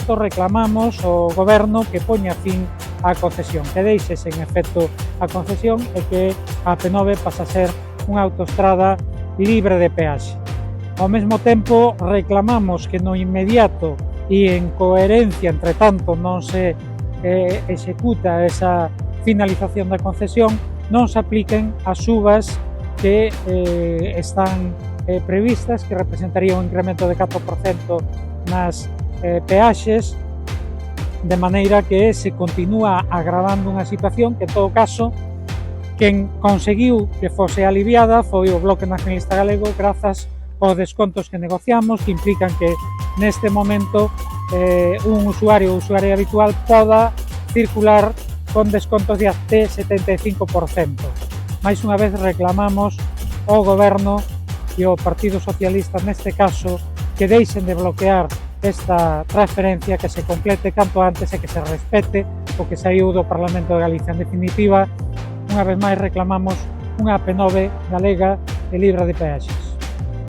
efecto, reclamamos ao Goberno que poña fin á concesión, que deixe sen efecto a concesión e que a AP9 pasa a ser unha autoestrada libre de peaxe. Ao mesmo tempo, reclamamos que no inmediato e en coherencia, entre tanto, non se executa esa finalización da concesión, non se apliquen as subas que están previstas, que representaría un incremento de 4% nas peaxes, de maneira que se continúa agravando unha situación que, en todo caso, quen conseguiu que fose aliviada foi o Bloque Nacionalista Galego grazas aos descontos que negociamos, que implican que neste momento un usuario ou usuaria habitual poda circular con descontos de até 75%. Mais unha vez reclamamos ao Goberno e ao Partido Socialista neste caso que deixen de bloquear esta transferencia, que se complete canto antes e que se respete o que saiu do Parlamento de Galicia. En definitiva, unha vez máis reclamamos unha AP9 galega e libre de peaxes.